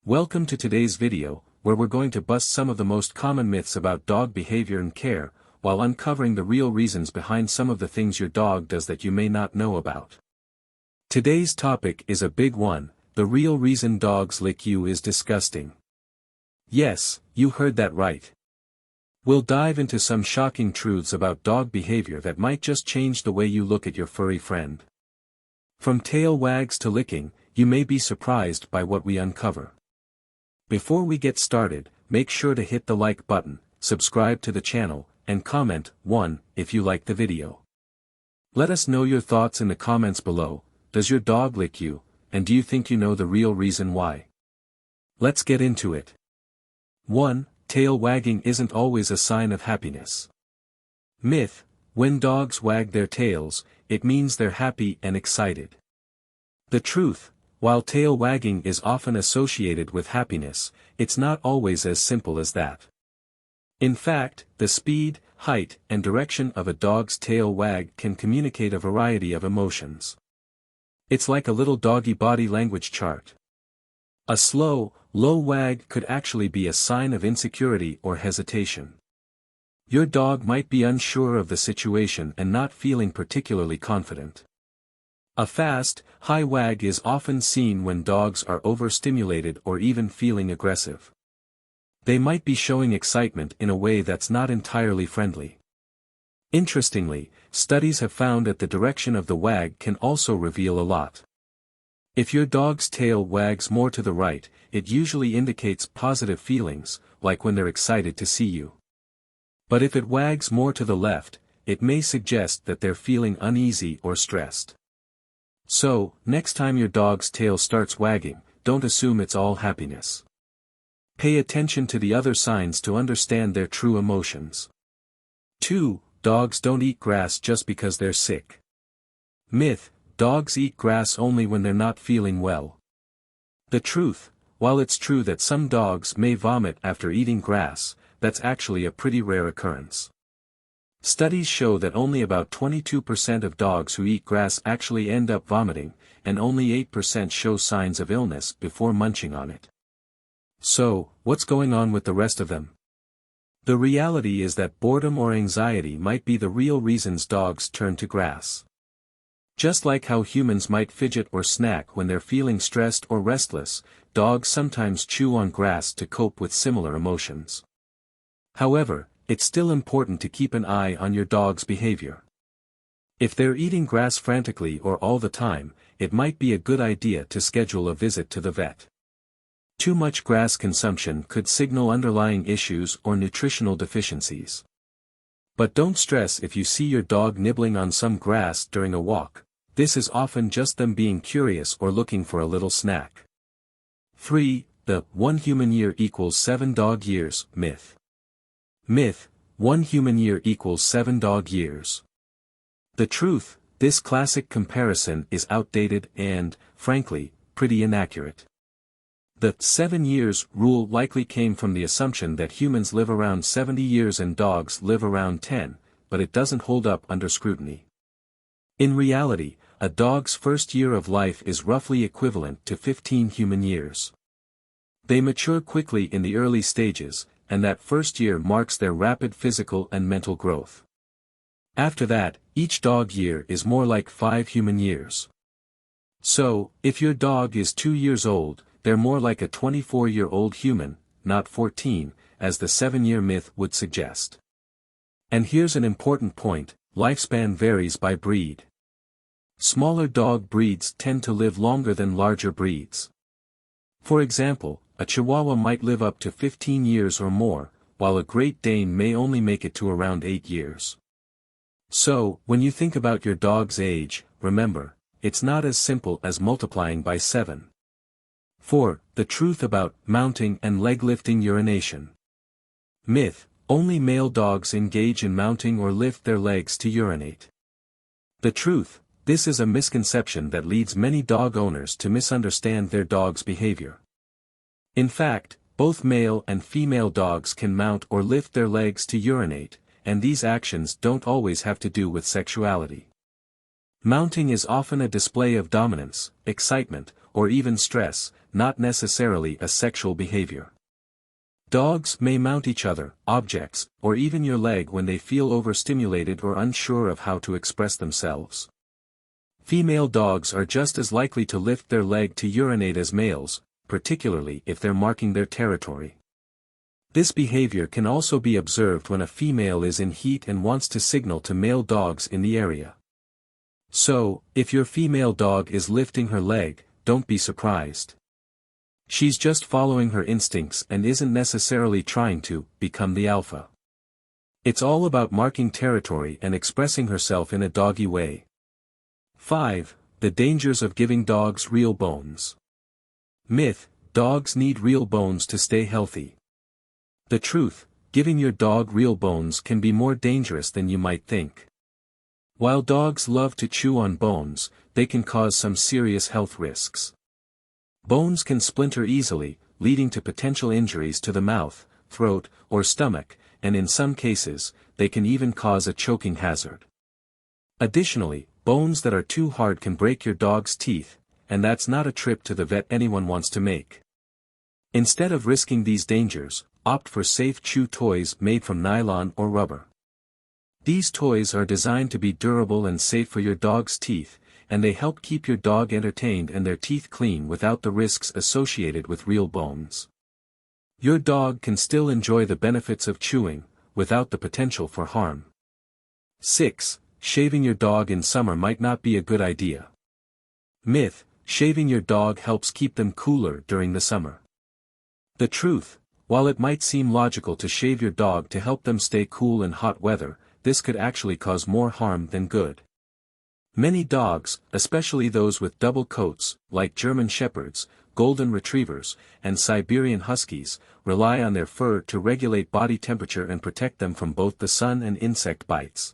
Welcome to today's video, where we're going to bust some of the most common myths about dog behavior and care, while uncovering the real reasons behind some of the things your dog does that you may not know about. Today's topic is a big one: the real reason dogs lick you is disgusting. Yes, you heard that right. We'll dive into some shocking truths about dog behavior that might just change the way you look at your furry friend. From tail wags to licking, you may be surprised by what we uncover. Before we get started, make sure to hit the like button, subscribe to the channel, and comment 1 if you like the video. Let us know your thoughts in the comments below. Does your dog lick you, and do you think you know the real reason why? Let's get into it. 1. Tail wagging isn't always a sign of happiness. Myth: when dogs wag their tails, it means they're happy and excited. The truth: while tail wagging is often associated with happiness, it's not always as simple as that. In fact, the speed, height, and direction of a dog's tail wag can communicate a variety of emotions. It's like a little doggy body language chart. A slow, low wag could actually be a sign of insecurity or hesitation. Your dog might be unsure of the situation and not feeling particularly confident. A fast, high wag is often seen when dogs are overstimulated or even feeling aggressive. They might be showing excitement in a way that's not entirely friendly. Interestingly, studies have found that the direction of the wag can also reveal a lot. If your dog's tail wags more to the right, it usually indicates positive feelings, like when they're excited to see you. But if it wags more to the left, it may suggest that they're feeling uneasy or stressed. So, next time your dog's tail starts wagging, don't assume it's all happiness. Pay attention to the other signs to understand their true emotions. 2. Dogs don't eat grass just because they're sick. Myth: dogs eat grass only when they're not feeling well. The truth: while it's true that some dogs may vomit after eating grass, that's actually a pretty rare occurrence. Studies show that only about 22% of dogs who eat grass actually end up vomiting, and only 8% show signs of illness before munching on it. So, what's going on with the rest of them? The reality is that boredom or anxiety might be the real reasons dogs turn to grass. Just like how humans might fidget or snack when they're feeling stressed or restless, dogs sometimes chew on grass to cope with similar emotions. However, it's still important to keep an eye on your dog's behavior. If they're eating grass frantically or all the time, it might be a good idea to schedule a visit to the vet. Too much grass consumption could signal underlying issues or nutritional deficiencies. But don't stress if you see your dog nibbling on some grass during a walk. This is often just them being curious or looking for a little snack. 3. The 1 human year equals 7 dog years myth. Myth: 1 human year equals 7 dog years. The truth: this classic comparison is outdated and, frankly, pretty inaccurate. The 7 years rule likely came from the assumption that humans live around 70 years and dogs live around 10, but it doesn't hold up under scrutiny. In reality, a dog's first year of life is roughly equivalent to 15 human years. They mature quickly in the early stages, and that first year marks their rapid physical and mental growth. After that, each dog year is more like 5 human years. So, if your dog is 2 years old, they're more like a 24-year-old human, not 14, as the 7-year myth would suggest. And here's an important point: lifespan varies by breed. Smaller dog breeds tend to live longer than larger breeds. For example, a Chihuahua might live up to 15 years or more, while a Great Dane may only make it to around 8 years. So, when you think about your dog's age, remember, it's not as simple as multiplying by 7. 4. The truth about mounting and leg lifting urination. Myth: only male dogs engage in mounting or lift their legs to urinate. The truth: this is a misconception that leads many dog owners to misunderstand their dog's behavior. In fact, both male and female dogs can mount or lift their legs to urinate, and these actions don't always have to do with sexuality. Mounting is often a display of dominance, excitement, or even stress, not necessarily a sexual behavior. Dogs may mount each other, objects, or even your leg when they feel overstimulated or unsure of how to express themselves. Female dogs are just as likely to lift their leg to urinate as males, particularly if they're marking their territory. This behavior can also be observed when a female is in heat and wants to signal to male dogs in the area. So, if your female dog is lifting her leg, don't be surprised. She's just following her instincts and isn't necessarily trying to become the alpha. It's all about marking territory and expressing herself in a doggy way. 5. The dangers of giving dogs real bones. Myth: dogs need real bones to stay healthy. The truth: giving your dog real bones can be more dangerous than you might think. While dogs love to chew on bones, they can cause some serious health risks. Bones can splinter easily, leading to potential injuries to the mouth, throat, or stomach, and in some cases, they can even cause a choking hazard. Additionally, bones that are too hard can break your dog's teeth, and that's not a trip to the vet anyone wants to make. Instead of risking these dangers, opt for safe chew toys made from nylon or rubber. These toys are designed to be durable and safe for your dog's teeth, and they help keep your dog entertained and their teeth clean without the risks associated with real bones. Your dog can still enjoy the benefits of chewing, without the potential for harm. 6. Shaving your dog in summer might not be a good idea. Myth: shaving your dog helps keep them cooler during the summer. The truth: while it might seem logical to shave your dog to help them stay cool in hot weather, this could actually cause more harm than good. Many dogs, especially those with double coats, like German Shepherds, Golden Retrievers, and Siberian Huskies, rely on their fur to regulate body temperature and protect them from both the sun and insect bites.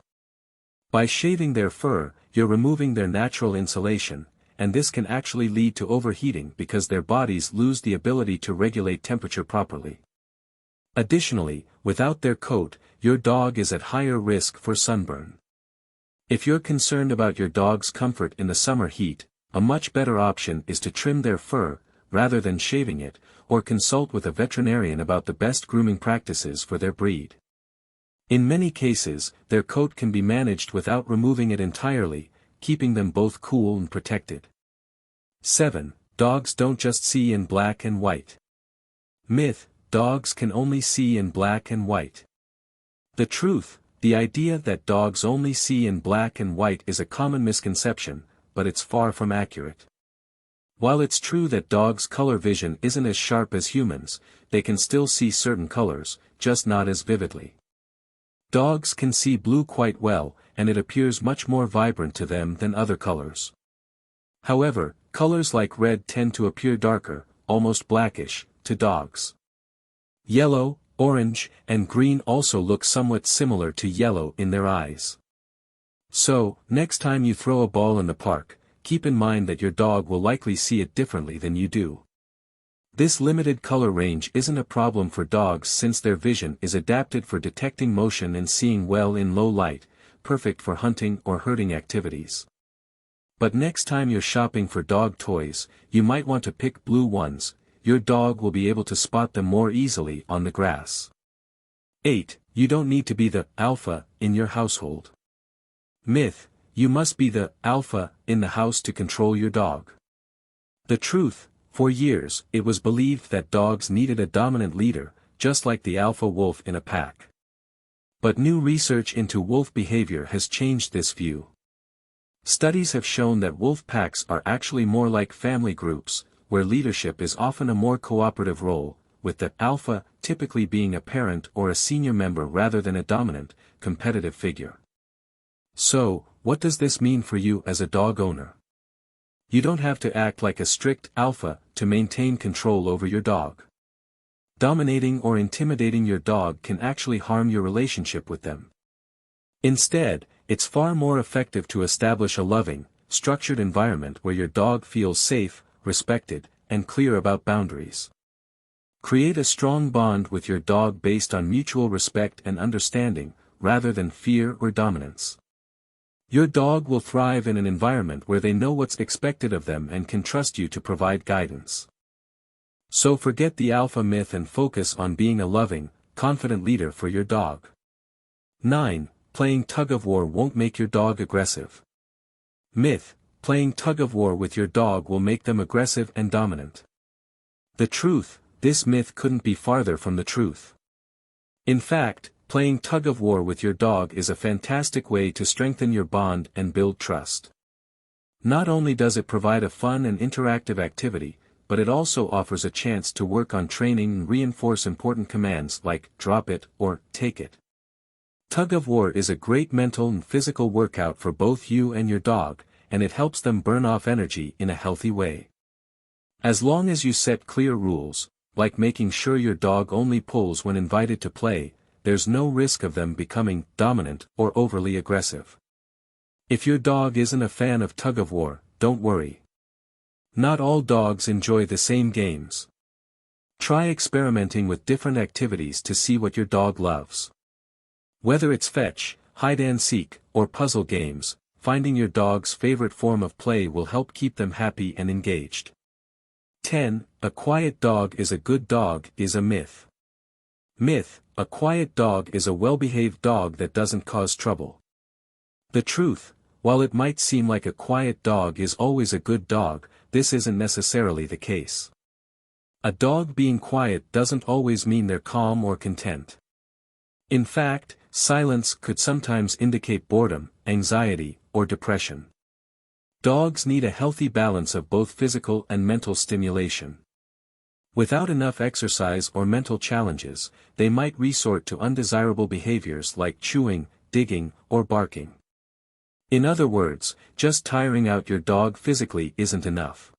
By shaving their fur, you're removing their natural insulation, and this can actually lead to overheating because their bodies lose the ability to regulate temperature properly. Additionally, without their coat, your dog is at higher risk for sunburn. If you're concerned about your dog's comfort in the summer heat, a much better option is to trim their fur, rather than shaving it, or consult with a veterinarian about the best grooming practices for their breed. In many cases, their coat can be managed without removing it entirely, keeping them both cool and protected. 7. Dogs don't just see in black and white. Myth: dogs can only see in black and white. The truth: the idea that dogs only see in black and white is a common misconception, but it's far from accurate. While it's true that dogs' color vision isn't as sharp as humans, they can still see certain colors, just not as vividly. Dogs can see blue quite well, and it appears much more vibrant to them than other colors. However, colors like red tend to appear darker, almost blackish, to dogs. Yellow, orange, and green also look somewhat similar to yellow in their eyes. So, next time you throw a ball in the park, keep in mind that your dog will likely see it differently than you do. This limited color range isn't a problem for dogs since their vision is adapted for detecting motion and seeing well in low light, perfect for hunting or herding activities. But next time you're shopping for dog toys, you might want to pick blue ones. Your dog will be able to spot them more easily on the grass. 8. You don't need to be the alpha in your household. Myth: you must be the alpha in the house to control your dog. The truth: for years, it was believed that dogs needed a dominant leader, just like the alpha wolf in a pack. But new research into wolf behavior has changed this view. Studies have shown that wolf packs are actually more like family groups, where leadership is often a more cooperative role, with the alpha typically being a parent or a senior member rather than a dominant, competitive figure. So, what does this mean for you as a dog owner? You don't have to act like a strict alpha to maintain control over your dog. Dominating or intimidating your dog can actually harm your relationship with them. Instead, it's far more effective to establish a loving, structured environment where your dog feels safe, respected, and clear about boundaries. Create a strong bond with your dog based on mutual respect and understanding, rather than fear or dominance. Your dog will thrive in an environment where they know what's expected of them and can trust you to provide guidance. So forget the alpha myth and focus on being a loving, confident leader for your dog. 9. Playing tug-of-war won't make your dog aggressive. Myth: playing tug-of-war with your dog will make them aggressive and dominant. The truth: this myth couldn't be farther from the truth. In fact, playing tug-of-war with your dog is a fantastic way to strengthen your bond and build trust. Not only does it provide a fun and interactive activity, but it also offers a chance to work on training and reinforce important commands like drop it or take it. Tug-of-war is a great mental and physical workout for both you and your dog, and it helps them burn off energy in a healthy way. As long as you set clear rules, like making sure your dog only pulls when invited to play, there's no risk of them becoming dominant or overly aggressive. If your dog isn't a fan of tug-of-war, don't worry. Not all dogs enjoy the same games. Try experimenting with different activities to see what your dog loves. Whether it's fetch, hide-and-seek, or puzzle games, finding your dog's favorite form of play will help keep them happy and engaged. 10. A quiet dog is a good dog is a myth. Myth: a quiet dog is a well-behaved dog that doesn't cause trouble. The truth: while it might seem like a quiet dog is always a good dog, this isn't necessarily the case. A dog being quiet doesn't always mean they're calm or content. In fact, silence could sometimes indicate boredom, anxiety, or depression. Dogs need a healthy balance of both physical and mental stimulation. Without enough exercise or mental challenges, they might resort to undesirable behaviors like chewing, digging, or barking. In other words, just tiring out your dog physically isn't enough.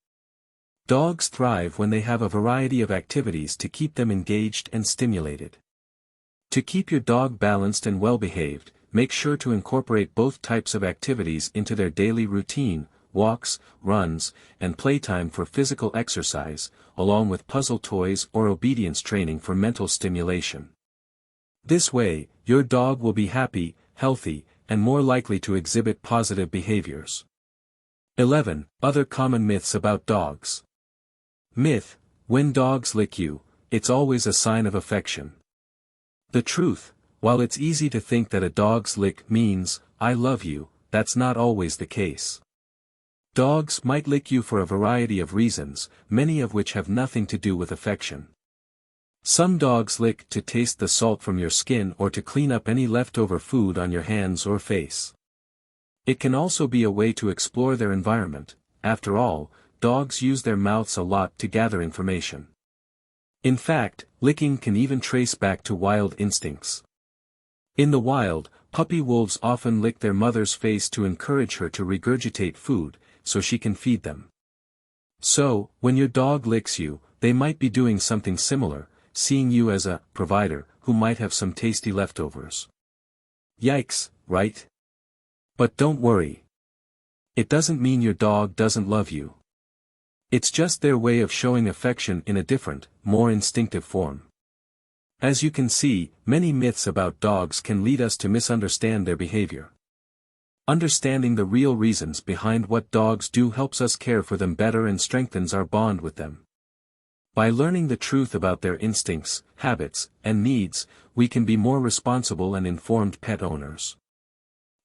Dogs thrive when they have a variety of activities to keep them engaged and stimulated. To keep your dog balanced and well-behaved, make sure to incorporate both types of activities into their daily routine: walks, runs, and playtime for physical exercise, along with puzzle toys or obedience training for mental stimulation. This way, your dog will be happy, healthy, and more likely to exhibit positive behaviors. 11. Other common myths about dogs. Myth: when dogs lick you, it's always a sign of affection. The truth: while it's easy to think that a dog's lick means, "I love you," that's not always the case. Dogs might lick you for a variety of reasons, many of which have nothing to do with affection. Some dogs lick to taste the salt from your skin or to clean up any leftover food on your hands or face. It can also be a way to explore their environment. After all, dogs use their mouths a lot to gather information. In fact, licking can even trace back to wild instincts. In the wild, puppy wolves often lick their mother's face to encourage her to regurgitate food, so she can feed them. So, when your dog licks you, they might be doing something similar, seeing you as a provider who might have some tasty leftovers. Yikes, right? But don't worry. It doesn't mean your dog doesn't love you. It's just their way of showing affection in a different, more instinctive form. As you can see, many myths about dogs can lead us to misunderstand their behavior. Understanding the real reasons behind what dogs do helps us care for them better and strengthens our bond with them. By learning the truth about their instincts, habits, and needs, we can be more responsible and informed pet owners.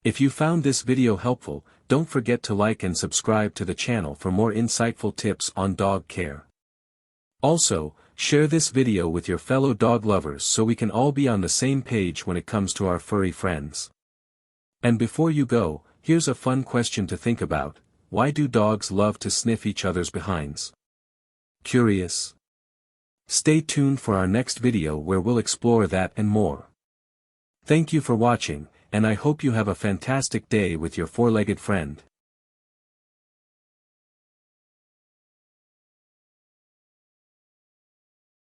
If you found this video helpful, don't forget to like and subscribe to the channel for more insightful tips on dog care. Also, share this video with your fellow dog lovers so we can all be on the same page when it comes to our furry friends. And before you go, here's a fun question to think about: why do dogs love to sniff each other's behinds? Curious? Stay tuned for our next video where we'll explore that and more. Thank you for watching, and I hope you have a fantastic day with your four-legged friend.